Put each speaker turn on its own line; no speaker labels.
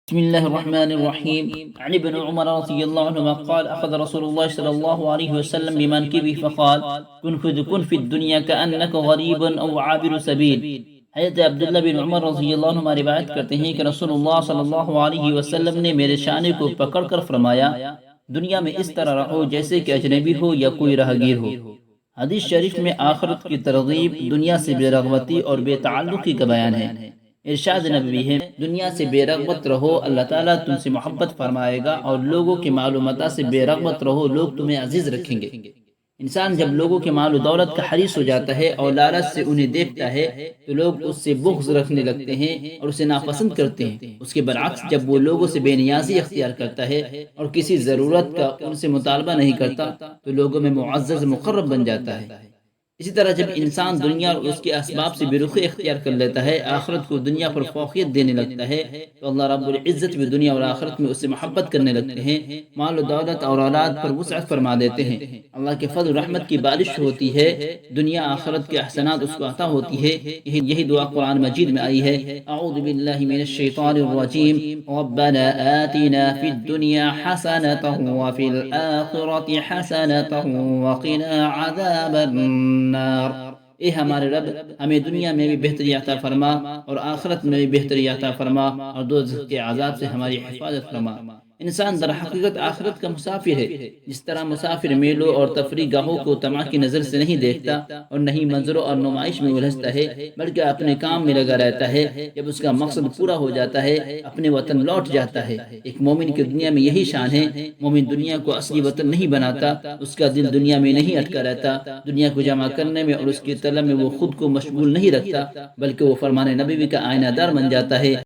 بسم الله الرحمن الرحيم. عن ابن عمر رضي الله عنهما قال أخذ رسول الله صلى الله عليه وسلم بمنكبه فقال كن في الدنيا كأنك غريب أو عابر سبيل. حضرت عبداللہ بن عمر رضی اللہ عنہ روایت کرتے ہیں کہ رسول اللہ صلی اللہ علیہ وسلم نے میرے شانے کو پکڑ کر فرمایا دنیا میں اس طرح رہو جیسے کہ اجنبی ہو یا کوئی راہگیر ہو۔ حدیث شریف میں آخرت کی ترغیب، دنیا سے بے رغبتی اور بے تعلقی کا بیان ہے۔ ارشاد نبوی ہے، دنیا سے بے رغبت رہو، اللہ تعالیٰ تم سے محبت فرمائے گا، اور لوگوں کی مال و متاع سے بے رغبت رہو، لوگ تمہیں عزیز رکھیں گے۔ انسان جب لوگوں کے مال و دولت کا حریص ہو جاتا ہے اور لالچ سے انہیں دیکھتا ہے تو لوگ اس سے بغض رکھنے لگتے ہیں اور اسے ناپسند کرتے ہیں۔ اس کے برعکس جب وہ لوگوں سے بے نیازی اختیار کرتا ہے اور کسی ضرورت کا ان سے مطالبہ نہیں کرتا تو لوگوں میں معزز مقرب بن جاتا ہے۔ اسی طرح جب انسان دنیا اور اس کے اسباب سے بے رخی اختیار کر لیتا ہے، آخرت کو دنیا پر فوقیت دینے لگتا ہے، تو اللہ رب العزت بھی دنیا اور آخرت میں اس سے محبت کرنے لگتے ہیں، مال و دولت اور اولاد پر وسعت فرما دیتے ہیں۔ اللہ کے فضل و رحمت کی بارش ہوتی ہے، دنیا آخرت کے احسانات اس کو عطا ہوتی ہے۔ یہی دعا قرآن مجید میں آئی ہے، اعوذ باللہ من الشیطان الرجیم، ربنا آتنا فی الدنیا حسنۃ وفی الآخرۃ حسنۃ وقنا عذاب النار۔ اے ہمارے رب، ہمیں دنیا میں بھی بہتری عطا فرما اور آخرت میں بھی بہتری عطا فرما، اور دوزخ کے عذاب سے ہماری حفاظت فرما۔ انسان در حقیقت آخرت کا مسافر ہے۔ جس طرح مسافر میلوں اور تفریح گاہوں کو طمع کی نظر سے نہیں دیکھتا اور نہیں منظروں اور نمائش میں الجھتا ہے، بلکہ اپنے کام میں لگا رہتا ہے، جب اس کا مقصد پورا ہو جاتا ہے اپنے وطن لوٹ جاتا ہے۔ ایک مومن کی دنیا میں یہی شان ہے، مومن دنیا کو اصلی وطن نہیں بناتا، اس کا دل دنیا میں نہیں اٹکا رہتا، دنیا کو جمع کرنے میں اور اس کی طلب میں وہ خود کو مشغول نہیں رکھتا، بلکہ وہ فرمان نبوی کا آئینہ دار بن جاتا ہے۔